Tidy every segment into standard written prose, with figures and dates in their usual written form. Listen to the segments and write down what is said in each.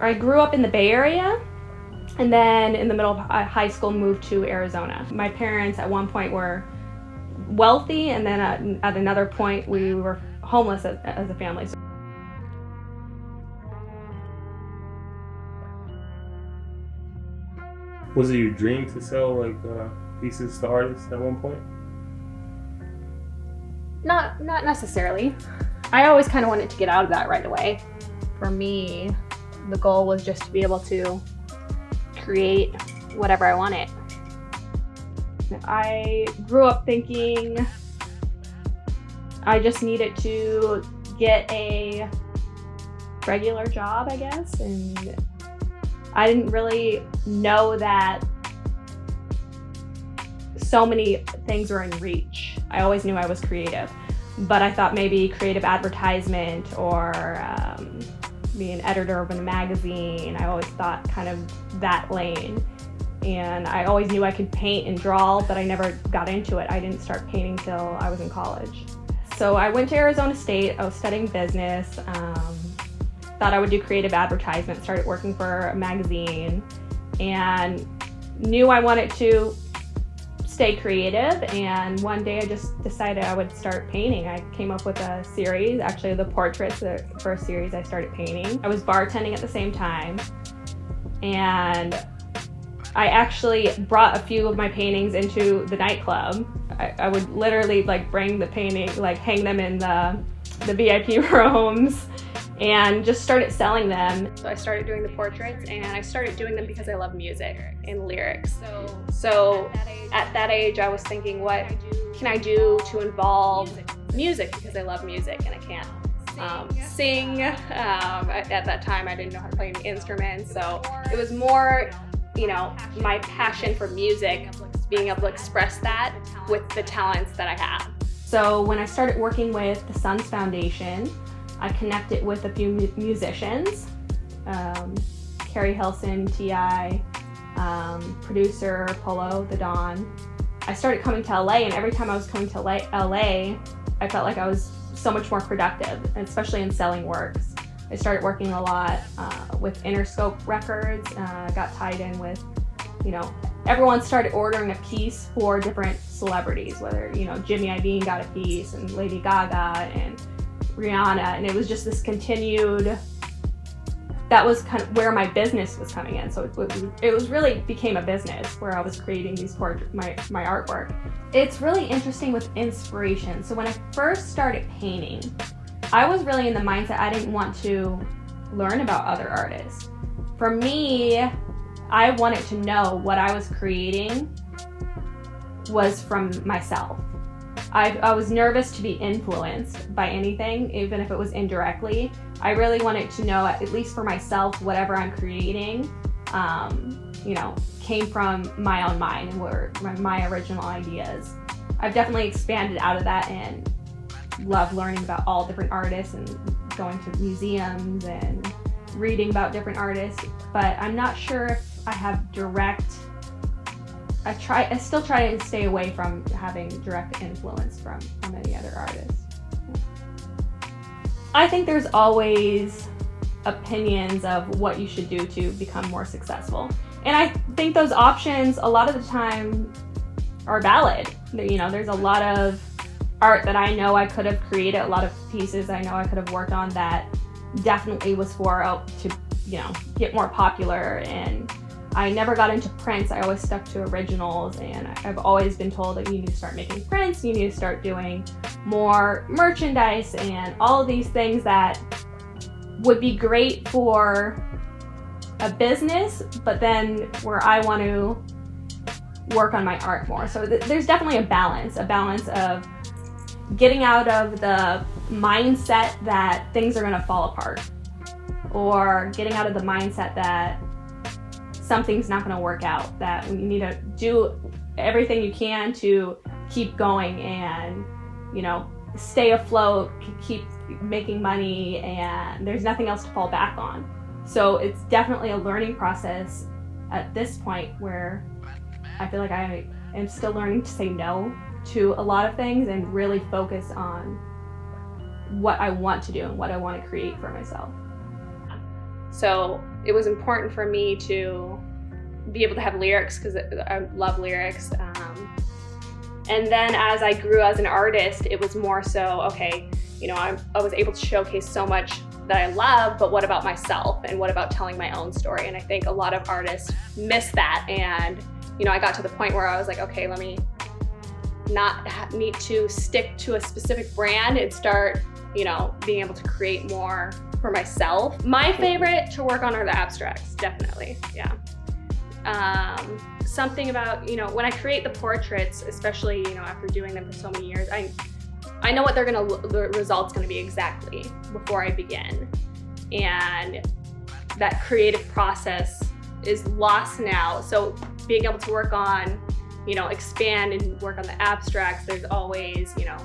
I grew up in the Bay Area, and then in the middle of high school moved to Arizona. My parents at one point were wealthy, and then at another point we were homeless as a family. Was it your dream to sell like pieces to artists at one point? Not necessarily. I always kind of wanted to get out of that right away. For me, the goal was just to be able to create whatever I wanted. I grew up thinking I just needed to get a regular job, I guess, and I didn't really know that so many things were in reach. I always knew I was creative, but I thought maybe creative advertisement or be an editor of a magazine. I always thought kind of that lane. And I always knew I could paint and draw, but I never got into it. I didn't start painting till I was in college. So I went to Arizona State. I was studying business. Thought I would do creative advertisement, started working for a magazine, and knew I wanted to stay creative. And one day I just decided I would start painting. I came up with a series, actually the portraits, the first series I started painting. I was bartending at the same time, and I actually brought a few of my paintings into the nightclub. I would literally like bring the painting, like hang them in the VIP rooms, and just started selling them. So I started doing the portraits, and I started doing them because I love music and lyrics. So at that age I was thinking, what can I do to involve music, because I love music and I can't sing. At that time I didn't know how to play any instruments, so it was more, you know, my passion for music, being able to express that with the talents that I have. So when I started working with the Sons Foundation, I connected with a few musicians, Carrie Hilson, T.I., producer Polo, The Don. I started coming to LA, and every time I was coming to LA, I felt like I was so much more productive, especially in selling works. I started working a lot with Interscope Records, got tied in with, you know, everyone started ordering a piece for different celebrities, whether, you know, Jimmy Iovine got a piece, and Lady Gaga, and Rihanna, and it was just this continued, that was kind of where my business was coming in. So it was really became a business where I was creating these my artwork. It's really interesting with inspiration. So when I first started painting, I was really in the mindset I didn't want to learn about other artists. For me, I wanted to know what I was creating was from myself. I was nervous to be influenced by anything, even if it was indirectly. I really wanted to know, at least for myself, whatever I'm creating, you know, came from my own mind and were my original ideas. I've definitely expanded out of that and love learning about all different artists and going to museums and reading about different artists, but I'm not sure if I have direct, I still try to stay away from having direct influence from any other artists. I think there's always opinions of what you should do to become more successful. And I think those options a lot of the time are valid. You know, there's a lot of art that I know I could have created, a lot of pieces I know I could have worked on that definitely was for to, you know, get more popular. And I never got into prints. I always stuck to originals, and I've always been told that you need to start making prints, you need to start doing more merchandise and all of these things that would be great for a business, but then where I want to work on my art more. So there's definitely a balance of getting out of the mindset that things are going to fall apart, or getting out of the mindset that something's not going to work out, that you need to do everything you can to keep going and, you know, stay afloat, keep making money, and there's nothing else to fall back on. So it's definitely a learning process at this point where I feel like I am still learning to say no to a lot of things and really focus on what I want to do and what I want to create for myself. So it was important for me to be able to have lyrics because I love lyrics. And then as I grew as an artist, it was more so, okay, you know, I was able to showcase so much that I love, but what about myself and what about telling my own story? And I think a lot of artists miss that. And, you know, I got to the point where I was like, okay, let me not need to stick to a specific brand and start, you know, being able to create more for myself. My favorite to work on are the abstracts, definitely, yeah. Something about, you know, when I create the portraits, especially, you know, after doing them for so many years, I know what the result's gonna be exactly before I begin. And that creative process is lost now. So being able to work on, you know, expand and work on the abstracts, there's always, you know,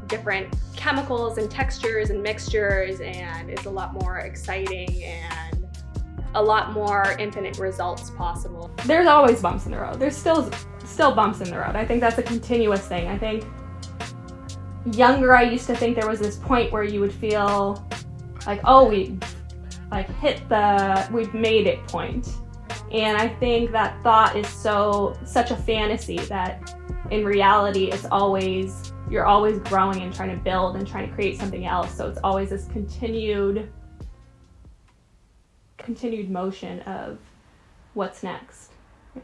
different chemicals and textures and mixtures, and it's a lot more exciting and a lot more infinite results possible. There's always bumps in the road. There's still bumps in the road. I think that's a continuous thing. I think younger, I used to think there was this point where you would feel like, oh, we've made it point. And I think that thought is such a fantasy that in reality you're always growing and trying to build and trying to create something else. So it's always this continued motion of what's next. Yeah.